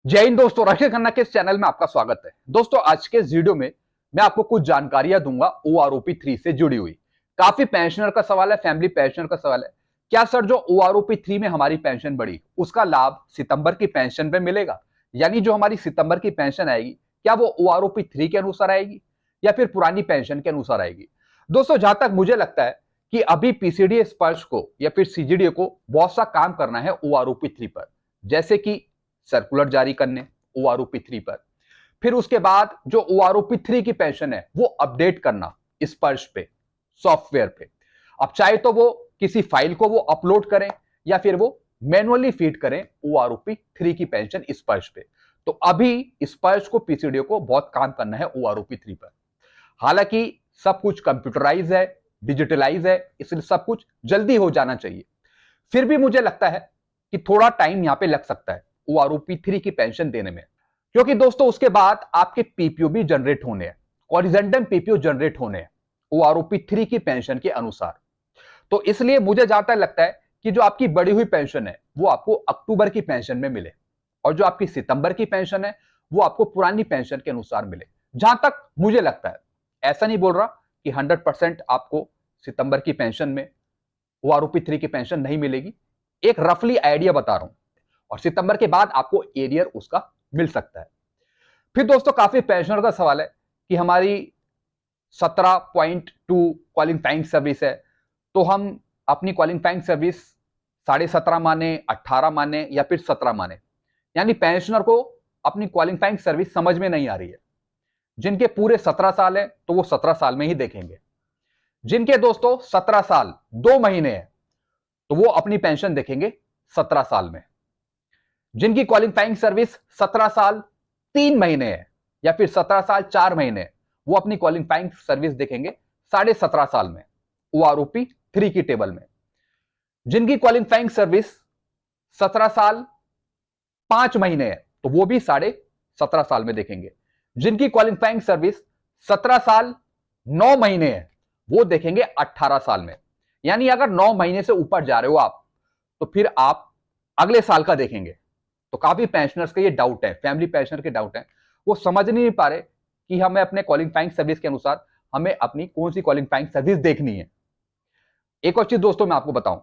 जय हिंद दोस्तों, राकेश खन्ना के इस चैनल में आपका स्वागत है। दोस्तों, आज के इस वीडियो में मैं आपको कुछ जानकारियां दूंगा ओआरओपी 3 से जुड़ी हुई। काफी पेंशनर का सवाल है, फैमिली पेंशनर का सवाल है, क्या सर जो ओआरओपी 3 में हमारी पेंशन बढ़ी उसका लाभ सितंबर की पेंशन पे मिलेगा? यानी जो हमारी सितंबर की पेंशन आएगी क्या वो ओआरओपी 3 के अनुसार आएगी या फिर पुरानी पेंशन के अनुसार आएगी? दोस्तों, जहां तक मुझे लगता है कि अभी पीसीडी स्पर्श को या फिर सीजीडीए को बहुत सा काम करना है ओआरओपी 3 पर, जैसे कि सर्कुलर जारी करने ओआरओपी 3 पर, फिर उसके बाद जो ओआरओपी 3 की पेंशन है वो अपडेट करना स्पर्श पे, सॉफ्टवेयर पे। अब चाहे तो वो किसी फाइल को वो अपलोड करें या फिर वो मैनुअली फीड करें ओआरओपी 3 की पेंशन स्पर्श पे। तो अभी स्पर्श को पीसीडीओ को बहुत काम करना है ओआरओपी 3 पर। हालांकि सब कुछ कंप्यूटराइज है, डिजिटलाइज है, इसलिए सब कुछ जल्दी हो जाना चाहिए। फिर भी मुझे लगता है कि थोड़ा टाइम यहां पे लग सकता है ओआरओपी 3 की पेंशन देने में, क्योंकि दोस्तों उसके बाद आपके पीपीओ भी जनरेट होने हैं, हॉरिजॉन्टल पीपीओ जनरेट होने हैं ओआरओपी 3 की पेंशन के अनुसार। तो इसलिए मुझे जहां तक लगता है कि जो आपकी बढ़ी हुई पेंशन है वो आपको अक्टूबर की पेंशन में मिले और जो आपकी सितंबर की पेंशन है वो आपको पुरानी पेंशन के अनुसार मिले। जहां तक मुझे लगता है, ऐसा नहीं बोल रहा कि 100% आपको सितंबर की पेंशन में ओआरओपी 3 की पेंशन नहीं मिलेगी, एक रफली आइडिया बता रहा हूं, और सितंबर के बाद आपको एरियर उसका मिल सकता है। फिर दोस्तों, काफी पेंशनर का सवाल है कि हमारी 17.2 क्वालिफाइंग सर्विस है, तो हम अपनी क्वालिफाइंग सर्विस 17.5 माने, 18 माने या फिर 17 माने। यानी पेंशनर को अपनी क्वालिफाइंग सर्विस समझ में नहीं आ रही है। जिनके पूरे 17 साल है तो वो 17 साल में ही देखेंगे। जिनके दोस्तों 17 साल 2 महीने है तो वो अपनी पेंशन देखेंगे 17 साल में। जिनकी क्वालिफाइंग सर्विस 17 साल 3 महीने है या फिर 17 साल 4 महीने है, वो अपनी क्वालिफाइंग सर्विस देखेंगे 17.5 साल में ओआरओपी 3 की टेबल में। जिनकी क्वालिफाइंग सर्विस 17 साल 5 महीने है तो वो भी 17.5 साल में देखेंगे। जिनकी क्वालिफाइंग सर्विस 17 साल 9 महीने है वो देखेंगे 18 साल में। यानी अगर 9 महीने से ऊपर जा रहे हो आप तो फिर आप अगले साल का देखेंगे। तो काफी पेंशनर्स का ये डाउट है, फैमिली पेंशनर के डाउट है, वो समझ नहीं पा रहे कि हमें अपने क्वालिफाइंग सर्विस के अनुसार हमें अपनी कौन सी क्वालिफाइंग सर्विस देखनी है। एक और चीज दोस्तों मैं आपको बताऊं,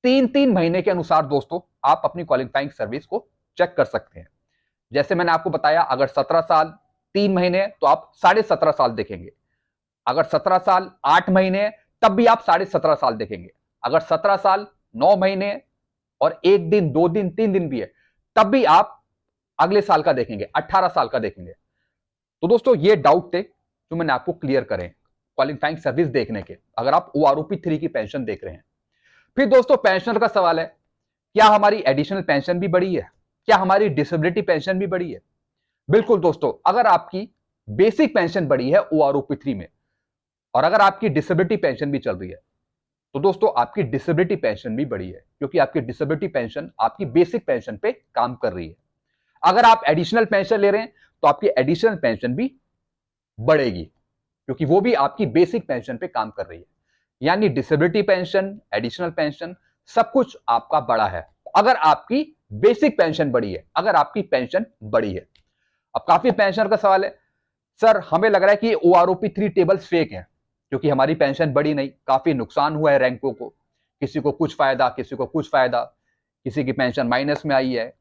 3-3 महीने के अनुसार दोस्तों आप अपनी क्वालिफाइंग सर्विस को चेक कर सकते हैं। जैसे मैंने आपको बताया, अगर 17 साल 3 महीने तो आप 17.5 साल देखेंगे। अगर 17 साल 8 महीने तब भी आप 17.5 साल देखेंगे। अगर 17 साल 9 महीने और 1 दिन 2 दिन 3 दिन भी है तब भी आप अगले साल का देखेंगे, 18 साल का देखेंगे। तो दोस्तों ये डाउट थे जो मैंने आपको क्लियर करें क्वालिफाइंग सर्विस देखने के, अगर आप ओआरओपी 3 की पेंशन देख रहे हैं। फिर दोस्तों पेंशनर का सवाल है, क्या हमारी एडिशनल पेंशन भी बढ़ी है, क्या हमारी डिसेबिलिटी पेंशन भी बढ़ी है? बिल्कुल दोस्तों, अगर आपकी बेसिक पेंशन बढ़ी है ओआरओपी 3 में और अगर आपकी डिसेबिलिटी पेंशन भी चल रही है तो दोस्तों आपकी डिसेबिलिटी पेंशन भी बढ़ी है, क्योंकि आपकी डिसेबिलिटी पेंशन आपकी बेसिक पेंशन पे काम कर रही है। अगर आप एडिशनल पेंशन ले रहे हैं तो आपकी एडिशनल पेंशन भी बढ़ेगी, क्योंकि वो भी आपकी बेसिक पेंशन पे काम कर रही है। यानी डिसेबिलिटी पेंशन, एडिशनल पेंशन, सब कुछ आपका बढ़ा है अगर आपकी बेसिक पेंशन बढ़ी है, अगर आपकी पेंशन बढ़ी है। अब काफी पेंशनर का सवाल है, सर हमें लग रहा है कि ओआरओपी 3 टेबल्स फेक हैं, क्योंकि हमारी पेंशन बढ़ी नहीं, काफी नुकसान हुआ है रैंकों को, किसी को कुछ फायदा, किसी को कुछ फायदा, किसी की पेंशन माइनस में आई है।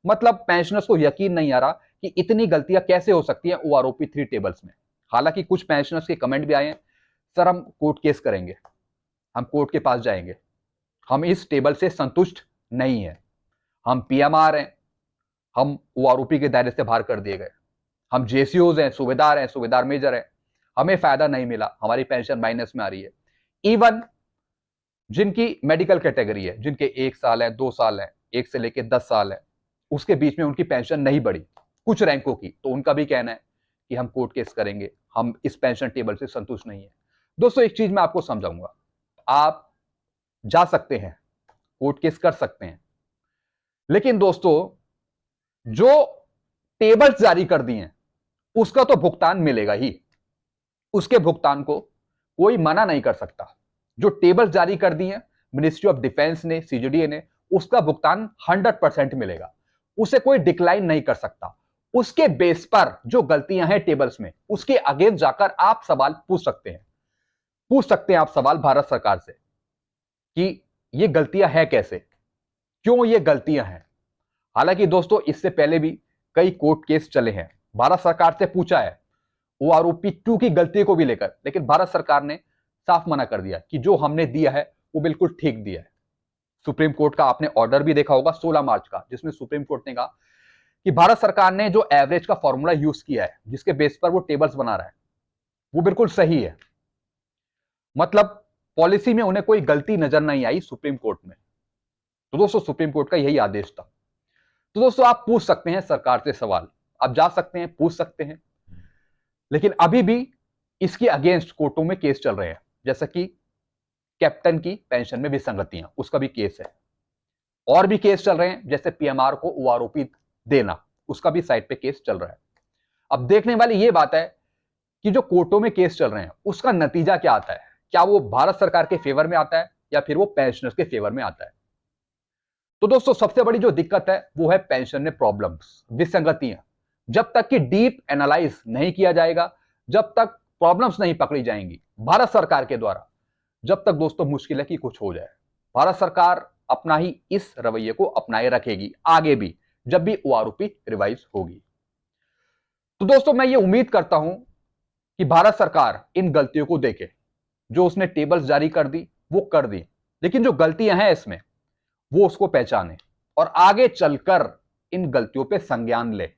मतलब पेंशनर्स को यकीन नहीं आ रहा कि इतनी गलतियां कैसे हो सकती हैं ओआरओपी 3 टेबल्स में। हालांकि कुछ पेंशनर्स के कमेंट भी आए हैं, सर हम कोर्ट केस करेंगे, हम कोर्ट के पास जाएंगे, हम इस टेबल से संतुष्ट नहीं है, हम पीएमआर हैं, हम ओआरओपी के दायरे से बाहर कर दिए गए, हम जेसीओज हैं, सूबेदार मेजर हैं, हमें फायदा नहीं मिला, हमारी पेंशन माइनस में आ रही है। इवन जिनकी मेडिकल कैटेगरी है, जिनके 1 साल है, 2 साल है, 1 से लेकर 10 साल है, उसके बीच में उनकी पेंशन नहीं बढ़ी कुछ रैंकों की, तो उनका भी कहना है कि हम कोर्ट केस करेंगे, हम इस पेंशन टेबल से संतुष्ट नहीं है। दोस्तों एक चीज मैं आपको समझाऊंगा, आप जा सकते हैं, कोर्ट केस कर सकते हैं, लेकिन दोस्तों जो टेबल्स जारी कर दिए हैं उसका तो भुगतान मिलेगा ही, उसके भुगतान को कोई मना नहीं कर सकता। जो टेबल्स जारी कर दी हैं मिनिस्ट्री ऑफ डिफेंस ने, सीजीडीए ने, उसका भुगतान 100% मिलेगा। उसे कोई डिक्लाइन नहीं कर सकता। उसके बेस पर जो गलतियां हैं टेबल्स में, उसके अगेंस्ट जाकर आप सवाल पूछ सकते हैं। आप सवाल भारत सरकार से कि ये गलतियां हैं कैसे, क्यों ये गलतियां हैं। हालांकि दोस्तों इससे पहले भी कई कोर्ट केस चले हैं, भारत सरकार से पूछा है ओआरओपी 2 की गलती को भी लेकर, लेकिन भारत सरकार ने साफ मना कर दिया कि जो हमने दिया है वो बिल्कुल ठीक दिया है। सुप्रीम कोर्ट का आपने ऑर्डर भी देखा होगा 16 मार्च का, जिसमें सुप्रीम कोर्ट ने कहा कि भारत सरकार ने जो एवरेज का फॉर्मूला यूज किया है, जिसके बेस पर वो टेबल्स बना रहा है, वो बिल्कुल सही है। मतलब पॉलिसी में उन्हें कोई गलती नजर नहीं आई सुप्रीम कोर्ट में। तो दोस्तों सुप्रीम कोर्ट का यही आदेश था। तो दोस्तों आप पूछ सकते हैं सरकार से सवाल, आप जा सकते हैं, पूछ सकते हैं, लेकिन अभी भी इसके अगेंस्ट कोर्टों में केस चल रहे हैं। जैसा कि कैप्टन की पेंशन में विसंगतियां, उसका भी केस है। और भी केस चल रहे हैं, जैसे पीएमआर को ओआरओपी देना, उसका भी साइड पे केस चल रहा है। अब देखने वाली ये बात है कि जो कोर्टों में केस चल रहे हैं उसका नतीजा क्या आता है, क्या वो भारत सरकार के फेवर में आता है या फिर वो पेंशनर्स के फेवर में आता है। तो दोस्तों सबसे बड़ी जो दिक्कत है वो है पेंशन में प्रॉब्लम्स, विसंगतियां। जब तक कि डीप एनालाइज नहीं किया जाएगा, जब तक प्रॉब्लम्स नहीं पकड़ी जाएंगी भारत सरकार के द्वारा, जब तक दोस्तों मुश्किल है कि कुछ हो जाए। भारत सरकार अपना ही इस रवैये को अपनाए रखेगी आगे भी, जब भी ओआरओपी रिवाइज होगी। तो दोस्तों मैं ये उम्मीद करता हूं कि भारत सरकार इन गलतियों को देखे। जो उसने टेबल्स जारी कर दी वो कर दी, लेकिन जो गलतियां हैं इसमें वो उसको पहचाने और आगे चलकर इन गलतियों पे संज्ञान ले,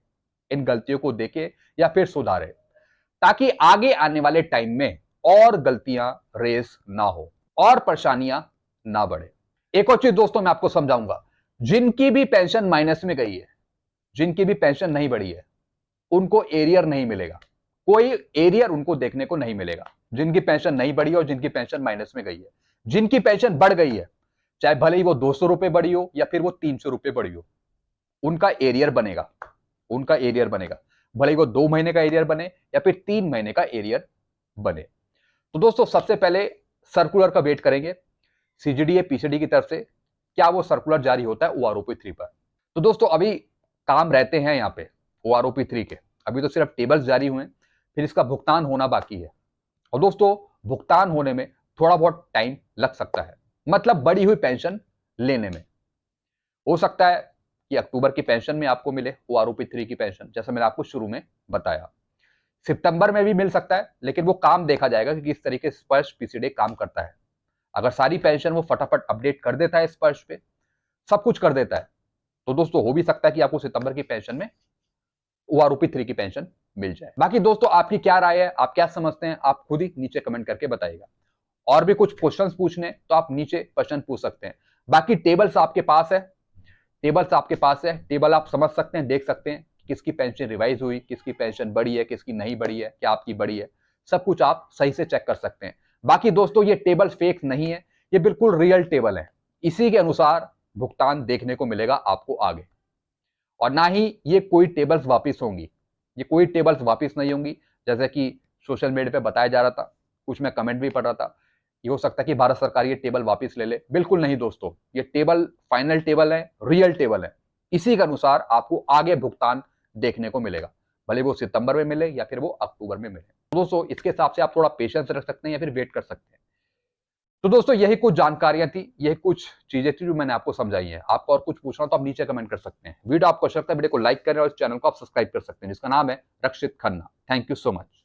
इन गलतियों को देखे या फिर सुधारे, ताकि आगे आने वाले टाइम में और गलतियां रेस ना हो और परेशानियां ना बढ़े। एक और चीज दोस्तों मैं आपको समझाऊंगा, जिनकी भी पेंशन माइनस में गई है, जिनकी भी पेंशन नहीं बढ़ी है, उनको एरियर नहीं मिलेगा, कोई एरियर उनको देखने को नहीं मिलेगा। जिनकी पेंशन नहीं बढ़ी और जिनकी पेंशन माइनस में गई है, जिनकी पेंशन बढ़ गई है, चाहे भले ही वो 200 रुपए बढ़ी हो या फिर वो 300 रुपए बढ़ी हो, उनका एरियर बनेगा, उनका एरियर बनेगा। भले ही वो 2 महीने का एरियर बने या फिर 3 महीने का एरियर बने। तो दोस्तों सबसे पहले सर्कुलर का वेट करेंगे सीजीडीए पीसीडी की तरफ से, क्या वो सर्कुलर जारी होता है ओआरओपी 3 पर। तो दोस्तों अभी काम रहते हैं यहाँ पे ओआरओपी 3 के, अभी तो सिर्फ टेबल्स जारी हुए हैं, फिर इसका भुगतान होना बाकी है। और दोस्तों भुगतान होने में थोड़ा बहुत टाइम लग सकता है, मतलब बढ़ी हुई पेंशन लेने में। हो सकता है कि अक्टूबर की पेंशन में आपको मिले ओआरओपी 3 की पेंशन, जैसा मैंने आपको शुरू में बताया। सितंबर में भी मिल सकता है, लेकिन वो काम देखा जाएगा कि किस तरीके स्पर्श पीसीडी काम करता है। अगर सारी पेंशन वो फटाफट अपडेट कर देता है स्पर्श पे, सब कुछ कर देता है, तो दोस्तों हो भी सकता है कि आपको सितंबर की पेंशन में ओआरओपी 3 की पेंशन मिल जाए। बाकी दोस्तों आपकी क्या राय है, आप क्या समझते हैं, आप खुद ही नीचे कमेंट करके बताइएगा। और भी कुछ क्वेश्चंस पूछने तो आप नीचे क्वेश्चन पूछ सकते हैं। बाकी टेबल्स आपके पास है, टेबल्स आपके पास है, टेबल आप समझ सकते हैं, देख सकते हैं किसकी पेंशन रिवाइज हुई, किसकी पेंशन बढ़ी है, किसकी नहीं बढ़ी है, क्या आपकी बढ़ी है, सब कुछ आप सही से चेक कर सकते हैं। बाकी दोस्तों ये टेबल फेक नहीं है, ये बिल्कुल रियल टेबल है, इसी के अनुसार भुगतान देखने को मिलेगा आपको आगे। और ना ही ये कोई टेबल्स वापिस होंगी, ये कोई टेबल्स वापिस नहीं होंगी, जैसे कि सोशल मीडिया पे बताया जा रहा था, कुछ मैं कमेंट भी पढ़ रहा था, ये हो सकता है कि भारत सरकार ये टेबल वापस ले ले। बिल्कुल नहीं दोस्तों, ये टेबल फाइनल टेबल है, रियल टेबल है, इसी के अनुसार आपको आगे भुगतान देखने को मिलेगा, भले वो सितंबर में मिले या फिर वो अक्टूबर में मिले। तो दोस्तों इसके हिसाब से आप थोड़ा पेशेंस रख सकते हैं या फिर वेट कर सकते हैं। तो दोस्तों यही कुछ जानकारियां थी, यही कुछ चीजें थी जो मैंने आपको समझाई है। आपको और कुछ पूछना तो आप नीचे कमेंट कर सकते हैं। वीडियो आपको अच्छा लगता है वीडियो को लाइक करें और इस चैनल को आप सब्सक्राइब कर सकते हैं, जिसका नाम है Rakshit Khanna. Thank you so much.